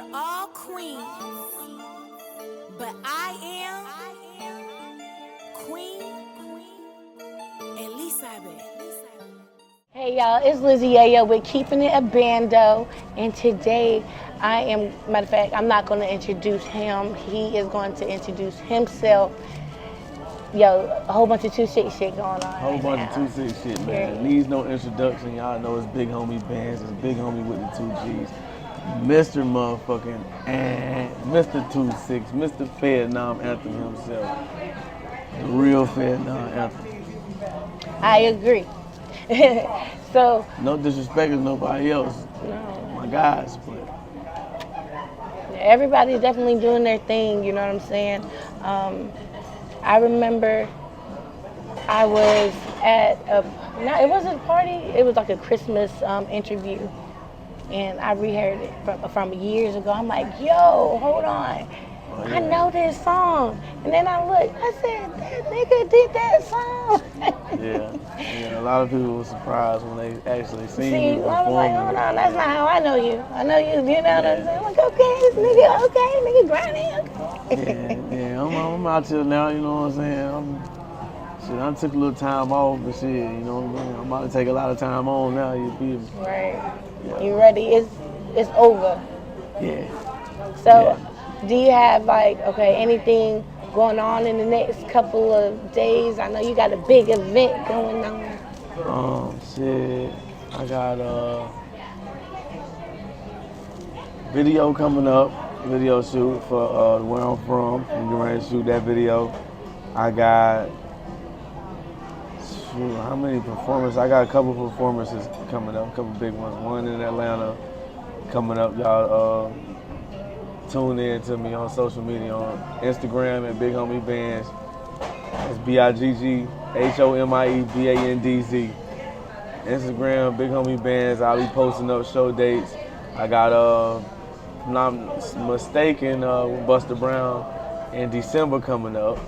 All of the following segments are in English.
We're all queens, but I am Queen Elizabeth. Hey y'all, it's Lizzie Yayo with Keeping It a Bando, and today matter of fact, I'm not going to introduce him. He is going to introduce himself. Yo, a whole bunch of 2-6 shit going on. Whole right bunch now. of 2-6 shit, man. Needs no introduction. Y'all know it's Big Homie Bandz. It's Big Homie with the 2 G's. Mr. Motherfucking and Mr. 2-6, Mr. Vietnam Anthem himself. The real Vietnam Anthem. I agree. So, No disrespect to nobody else. no, My guys, but everybody's definitely doing their thing, you know what I'm saying? I remember I was at it wasn't a party, it was like a Christmas interview. And I reheard it from years ago. I'm like, yo, hold on. oh, yeah. I know this song. And then I looked, I said, that nigga did that song. yeah, a lot of people were surprised when they actually seen See, me I was like, hold performing. on, that's not how I know you. I know you, you know what I'm saying? I'm like, okay, this nigga, okay, nigga grinding. Yeah, I'm out here now, you know what I'm saying? I took a little time off, but shit, you know what I mean? I'm about to take a lot of time on now, you feel me? Right. Yeah. You ready? It's over. Yeah. So, do you have anything going on in the next couple of days? I know you got a big event going on. Shit, I got a video coming up, video shoot for where I'm from. I'm getting ready to shoot that video. I got, how many performances? I got a couple performances coming up, a couple big ones. One in Atlanta coming up. Y'all tune in to me on social media, on Instagram at Big Homie Bandz. It's BiggHomiebandz. Instagram, Big Homie Bandz. I'll be posting up show dates. I got, if I'm not mistaken, Busta Brown in December coming up.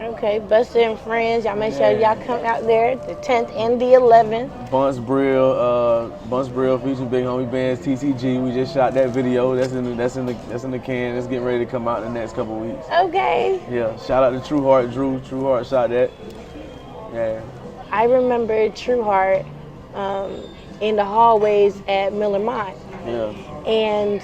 Okay, Buster and Friends, y'all make sure y'all come out there the 10th and the 11th. Bandz Brill featuring Big Homie Bandz, TCG. We just shot that video. That's in the can. It's getting ready to come out in the next couple of weeks. Okay. Yeah, shout out to True Heart Drew. True Heart shot that. Yeah. I remember True Heart in the hallways at Miller Mott. Yeah. And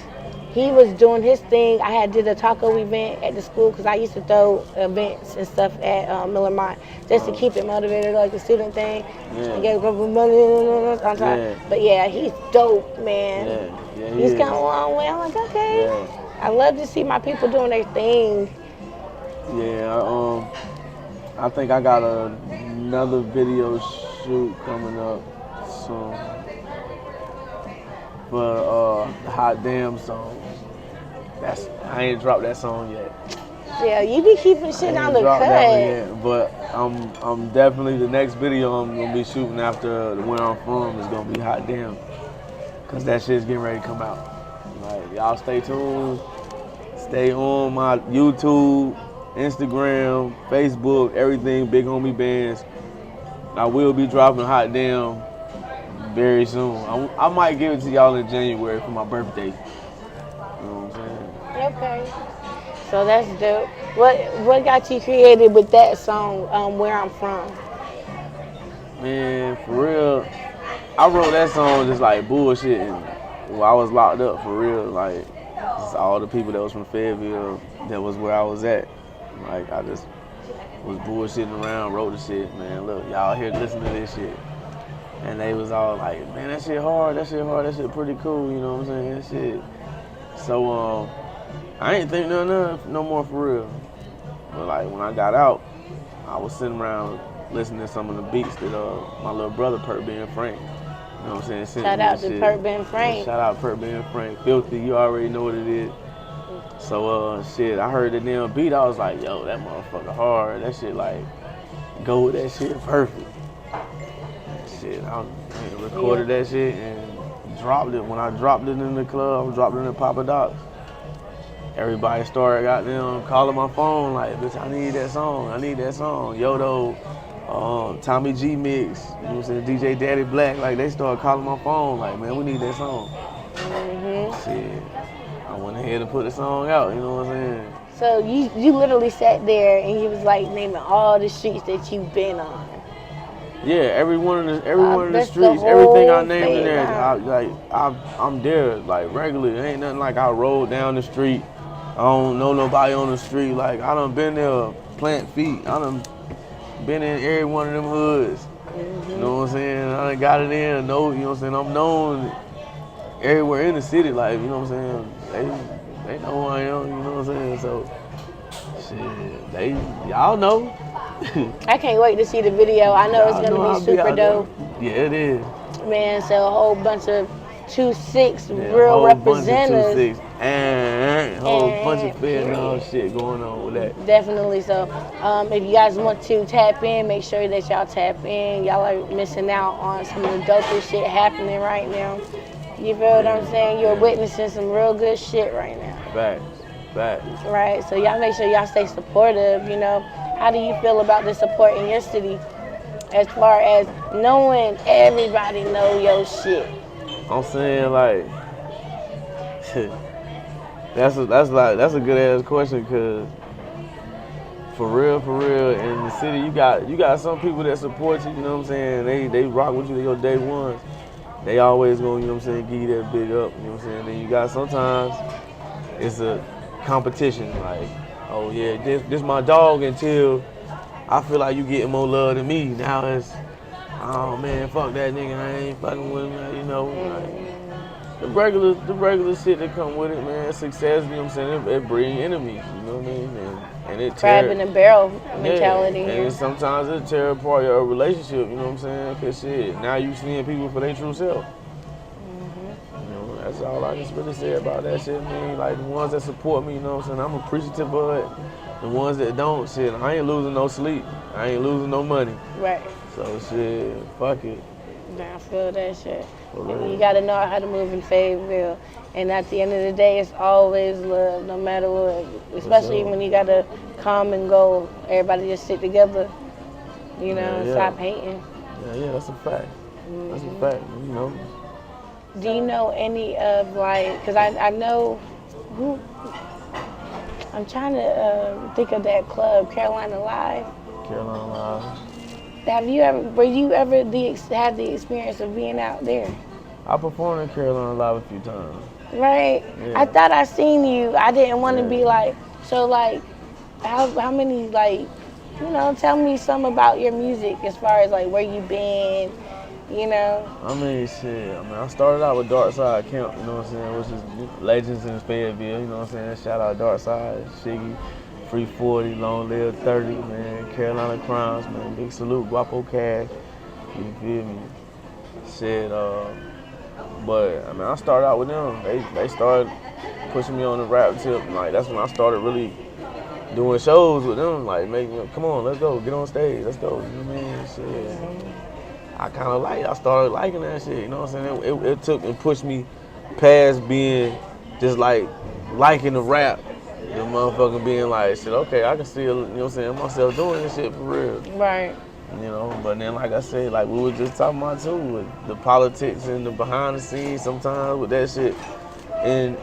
he was doing his thing. I had did a taco event at the school because I used to throw events and stuff at Miller Mott just to keep it motivated, like the student thing. Yeah. And get a couple money on top. Yeah. But yeah, he's dope, man. Yeah, He's come a long way. I'm like, okay. Yeah. I love to see my people doing their thing. Yeah, I think I got another video shoot coming up soon for the Hot Damn song. I ain't dropped that song yet. Yeah, you be keeping shit on the cut. Yet, but I'm definitely, the next video I'm gonna be shooting after where I'm from is gonna be Hot Damn, cause that shit's getting ready to come out. Like, y'all stay tuned, stay on my YouTube, Instagram, Facebook, everything, Big Homie Bandz. I will be dropping Hot Damn very soon. I might give it to y'all in January for my birthday. You know what I'm saying? Okay. So that's dope. What got you created with that song, Where I'm From? Man, for real, I wrote that song just like bullshitting. Well, I was locked up for real. Like, just all the people that was from Fayetteville, that was where I was at. Like, I just was bullshitting around, wrote the shit, man. Look, y'all here listen to this shit. And they was all like, man, that shit hard, that shit pretty cool, you know what I'm saying? That shit. So, I ain't think nothing no more for real. But like, when I got out, I was sitting around listening to some of the beats that my little brother, Perk Ben Frank, you know what I'm saying? Shout out to Perk Ben Frank. Yeah, shout out Perk Ben Frank. Filthy, you already know what it is. So, shit, I heard the damn beat, I was like, yo, that motherfucker hard. That shit, like, go with that shit perfect. Shit, I recorded that shit and dropped it. When I dropped it in the club, I dropped it in Papa Doc's. Everybody started goddamn calling my phone like, bitch, I need that song. Yodo, Tommy G Mix, you know what I'm saying, DJ Daddy Black, like they started calling my phone like, man, we need that song. Mm-hmm. Shit. I went ahead and put the song out. You know what I'm saying? So you literally sat there and you was like naming all the streets that you've been on. Yeah, every one of the That's the streets, everything I whole named in there, thing. I'm there like regularly. It ain't nothing like I rode down the street. I don't know nobody on the street. Like I done been there, plant feet. I done been in every one of them hoods. You know what I'm saying? I done got it in. Know, you know what I'm saying? I'm known everywhere in the city. Like you know what I'm saying? They know who I am. You know what I'm saying? So shit, y'all know. I can't wait to see the video. I know it's Y'all gonna know be I'll super out there. dope. Yeah, it is. Man, so a whole bunch of 2-6 Yeah, real whole bunch of representatives. 2-6 and whole bunch of Period. fentanyl shit going on with that. Definitely. So, if you guys want to tap in, make sure that y'all tap in. Y'all are missing out on some of the dopest shit happening right now. You feel what I'm saying? You're witnessing some real good shit right now. Facts. Right. So y'all make sure y'all stay supportive. You know, how do you feel about the support in your city, as far as knowing everybody know your shit? I'm saying like that's a good ass question because for real in the city you got some people that support you. You know what I'm saying? They rock with you. They your day ones. They always gonna, you know what I'm saying, give you that big up. You know what I'm saying? Then you got sometimes it's a competition. Like, oh yeah, this my dog until I feel like you getting more love than me. Now it's, oh man, fuck that nigga, I ain't fucking with him. You know, like, the regular shit that come with it, man. Success, you know what I'm saying? It bring enemies. You know what I mean? And it Crab tear. in the barrel Yeah, mentality and here. sometimes it tear apart your relationship. You know what I'm saying? Cause shit, now you seeing people for their true self. You know, that's all I can really say about that shit, man. Like the ones that support me, you know what I'm saying? I'm appreciative of it. The ones that don't, shit, I ain't losing no sleep. I ain't losing no money. Right. So shit, fuck it. Nah, I feel that shit. For real. You gotta know how to move in Fayetteville. And at the end of the day, it's always love, no matter what. Especially when you gotta come and go. Everybody just sit together, you know, stop hating. Yeah, that's a fact. That's a fact, you know. Do you know any of like, because I know, who, I'm trying to think of that club, Carolina Live. Carolina Live. Were you ever had the experience of being out there? I performed in Carolina Live a few times. Right? Yeah. I thought I seen you. I didn't want to be like, so like, how many, like, you know, tell me something about your music as far as like where you been, you know? I mean, shit. I started out with Dark Side Camp, you know what I'm saying, which is legends in Fayetteville, you know what I'm saying? Shout out Dark Side, Shiggy, Free 40, Long Live 30, man, Carolina Crimes, man, big salute, Guapo Cash, you feel me? Shit, but I mean, I started out with them. They started pushing me on the rap tip, and like that's when I started really doing shows with them, like making, come on, let's go, get on stage, let's go, you know what I mean? Shit. I started liking that shit, you know what I'm saying? It took and pushed me past being just like liking the rap, the motherfucker being like, shit, okay, I can see, you know what I'm saying, myself doing this shit for real. Right. You know, but then like I said, like we were just talking about too, with the politics and the behind the scenes sometimes with that shit and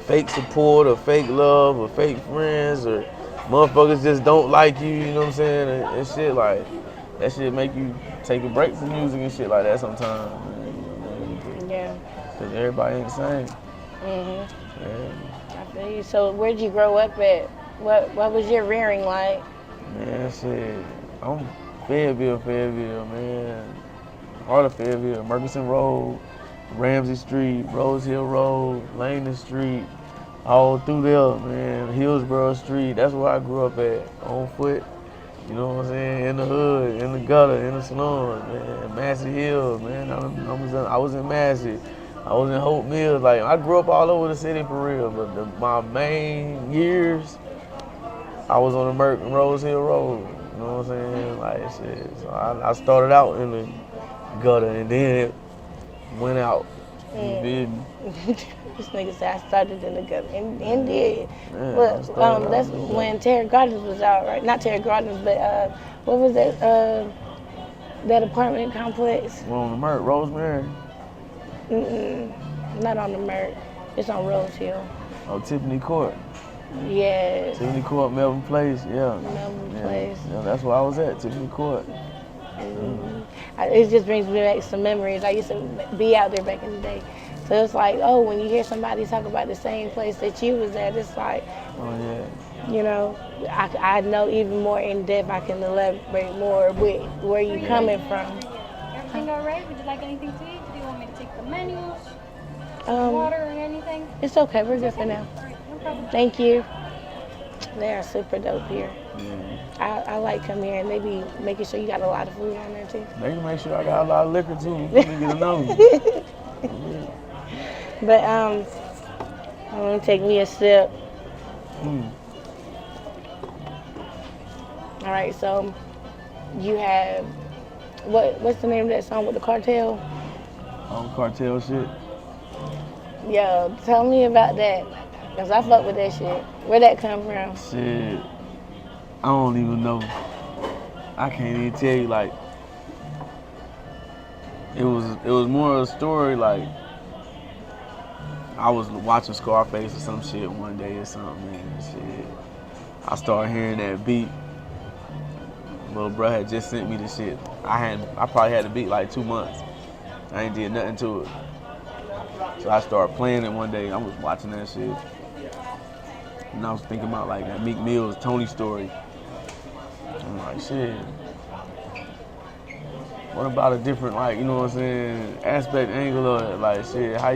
fake support or fake love or fake friends or motherfuckers just don't like you, you know what I'm saying, and shit like that shit make you take a break from music and shit like that sometimes, man, you know what I mean? Yeah. Cause everybody ain't the same. I feel you. So where'd you grow up at? What was your rearing like? Man, shit, I'm Fayetteville, man. Heart of Fayettille, Murchison Road, Ramsey Street, Rose Hill Road, Langdon Street, all through there, man. Hillsborough Street, that's where I grew up at, on foot. You know what I'm saying? In the hood, in the gutter, in the slums, man. Massey Hills, man. I was in Massey. I was in Hope Mills. Like, I grew up all over the city for real, but my main years, I was on the Merck and Rose Hill Road. You know what I'm saying? Like, shit. So I started out in the gutter and then it went out. You feel me? This nigga said I started in the gutter and did. Man, But that's when Terra Gardens was out, right? Not Terra Gardens, but what was that? That apartment complex? We're on the Merck, Rosemary. Not on the Merck. It's on Rose Hill. Oh, Tiffany Court. Yes. Tiffany Court, Melvin Place, yeah. Melvin Place. Yeah, that's where I was at, Tiffany Court. It just brings me back some memories. I used to be out there back in the day. So it's like, oh, when you hear somebody talk about the same place that you was at, it's like, Oh, yeah. you know, I know even more in depth. I can elaborate more with where you coming from. Everything all right? Would you like anything to eat? Do you want me to take the menus, Um, water, or anything? It's okay. We're good for now. All right, no problem. Thank you. They are super dope here. Yeah. I like coming here and they be making sure you got a lot of food on there too. They can make sure I got a lot of liquor too. Let me get another one. But I'm gonna take me a sip. All right, so you have what's the name of that song with the cartel? On cartel shit. Yo, tell me about that. Cause I fuck with that shit. Where that come from? Shit. I don't even know. I can't even tell you, like, it was more a story, like, I was watching Scarface or some shit one day or something, man. Shit. I started hearing that beat. Little bro had just sent me the shit. I probably had the beat like 2 months. I ain't did nothing to it. So I started playing it one day. I was watching that shit. And I was thinking about like that Meek Mill's Tony story. I'm like, shit. What about a different, like, you know what I'm saying, aspect, angle of it? Like, shit, how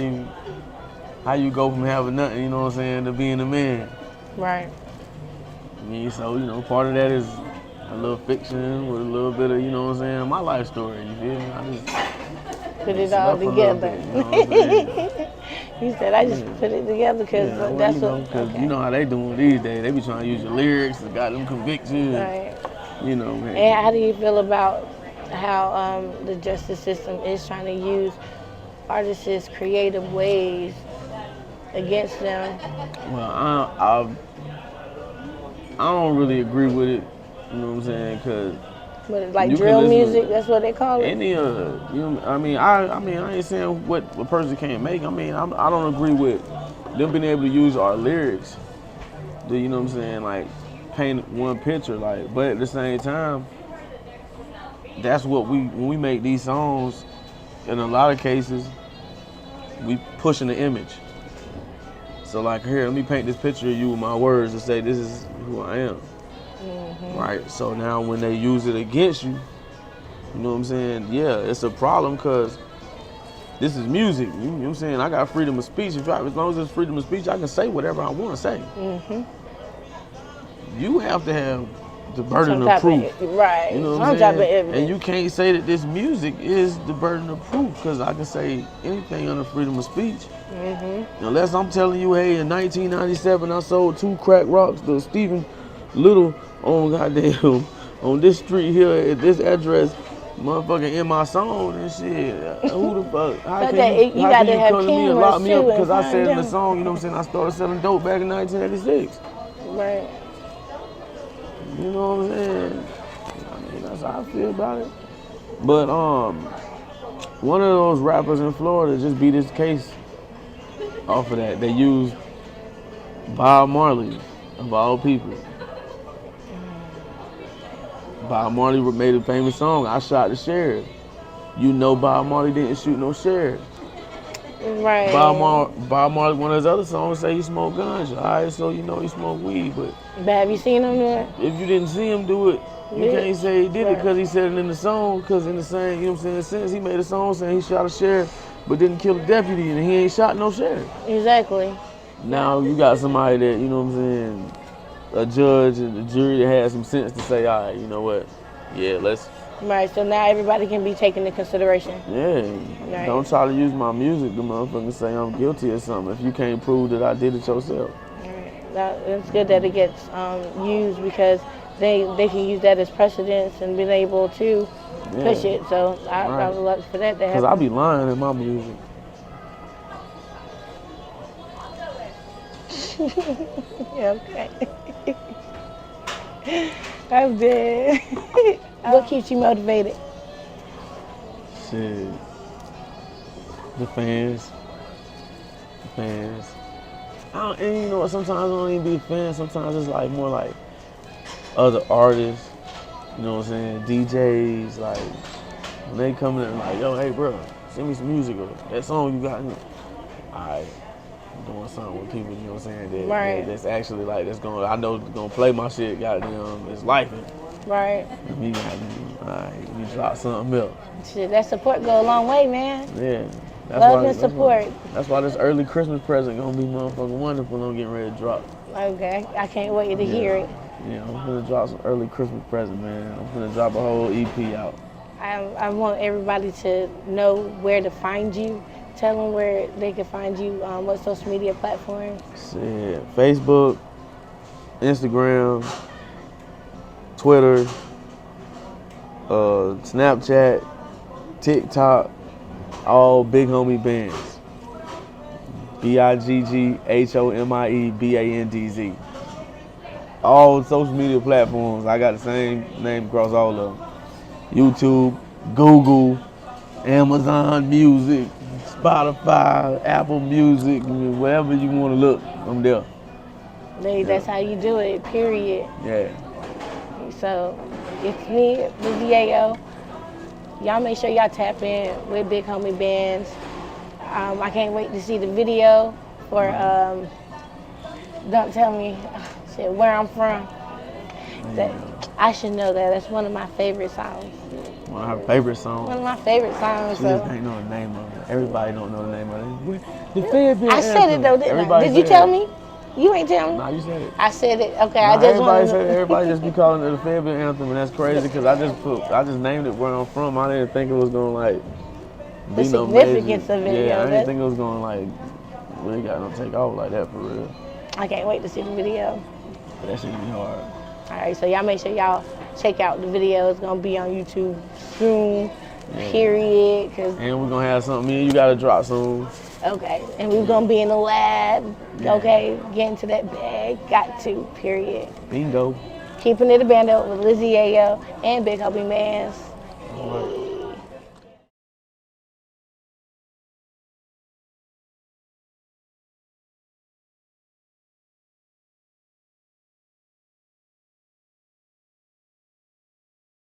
you go from having nothing, you know what I'm saying, to being a man? Right. I mean, so, you know, part of that is a little fiction with a little bit of, you know what I'm saying, my life story, you feel me? I just Put it mix all up a little together. bit, you know what I'm saying? You said I just put it together because Yeah, well, that's you know, what. because Okay. you know how they doing these days. They be trying to use your lyrics to got them convictions. Right. You know, man. And how do you feel about how the justice system is trying to use artists' creative ways against them? Well, I don't really agree with it. You know what I'm saying? Because But like You can drill listen to music, that's what they call it. any you know, I ain't saying what a person can't make. I mean, I don't agree with them being able to use our lyrics. You know what I'm saying? Like paint one picture, like. But at the same time, that's what when we make these songs. In a lot of cases, we pushing the image. So like, here, let me paint this picture of you with my words and say this is who I am. Right? So now when they use it against you, you know what I'm saying? Yeah, it's a problem because this is music. You know what I'm saying? I got freedom of speech. As long as it's freedom of speech, I can say whatever I want to say. You have to have the burden of proof. Right. You know what Some I'm type of saying? evidence. And you can't say that this music is the burden of proof because I can say anything under freedom of speech. Unless I'm telling you, hey, in 1997 I sold 2 crack rocks to Stephen Little on goddamn on this street here at this address, motherfucking in my song and shit. Who the fuck? How But can you gotta have come to me and cameras, lock me up too, because and I said in the find song, you know what I'm saying? I started selling dope back in 1986. Right. You know what I'm saying? I mean, that's how I feel about it. But one of those rappers in Florida just beat his case off of that. They used Bob Marley, of all people. Bob Marley made a famous song, I Shot the Sheriff. You know Bob Marley didn't shoot no sheriff. Right. Bob Marley, one of his other songs say he smoked guns. All right, so you know he smoked weed, but But have you seen them do it? if you didn't see him do it, you Yeah. can't say he did it Right. because he said it in the song, because in the same, you know what I'm saying, since he made a song saying he shot a sheriff, but didn't kill a deputy, and he ain't shot no sheriff. Exactly. Now you got somebody that, you know what I'm saying, a judge and a jury that has some sense to say, all right, you know what, yeah, let's, Right. So now everybody can be taken into consideration. yeah, Right. don't try to use my music to motherfucking say I'm guilty or something if you can't prove that I did it yourself. Right. It's good that it gets used because they can use that as precedence and being able to push Yeah. it. So I Right. would love for that to Because happen. I be lying in my music. Yeah, okay. I'm dead. What keeps you motivated? Shit. The fans. fans. And you know what? Sometimes I don't even be fans. Sometimes it's like more like other artists. You know what I'm saying? DJs, like when they come in like, yo, hey, bro, send me some music or that song you got. Alright, I'm doing something with people. You know what I'm saying? That's actually like I know gonna play my shit. Goddamn, it's life. Right. Alright, you drop something else. Shit, that support go a long way, man. Yeah. Love and support. That's why this early Christmas present gonna be motherfucking wonderful. I'm getting ready to drop. Okay, I can't wait to hear it. Yeah, I'm gonna drop some early Christmas present, man. I'm gonna drop a whole EP out. I want everybody to know where to find you. Tell them where they can find you, what social media platforms. Shit, Facebook, Instagram, Twitter, Snapchat, TikTok, all Bigg Homie Bandz. BiggHomieBandz. All social media platforms, I got the same name across all of them. YouTube, Google, Amazon Music, Spotify, Apple Music, wherever you want to look, I'm there. That's how you do it, period. Yeah. So it's me, Lizzie Ayo. Y'all make sure y'all tap in with Bigg Homie Bandz. I can't wait to see the video for Don't Tell Me shit, Where I'm From. I should know that. That's one of my favorite songs. One of her favorite songs. One of my favorite songs. She just ain't know the name of it. Everybody don't know the name of it. The Fayetteville I said it though, didn't I? Did you tell me? You ain't tell me? Nah, you said it. I said it. Okay, Nah, I just want to. Everybody just be calling it the Fayetteville anthem, and that's crazy because I just named it Where I'm From. I didn't think it was gonna like be The no major. significance of it. Yeah, I didn't think it was gonna like really got no take off like that for real. I can't wait to see the video. But that shit be hard. All right, so y'all make sure y'all check out the video. It's gonna be on YouTube soon. Yeah. Period. And we're gonna have something. Me and you gotta drop soon. Okay, and we're gonna be in the lab. Okay, get into that bag. Got to. Period. Bingo. Keeping it a Bando with Lizzie Ayo and Bigg Homie Bandz. All right.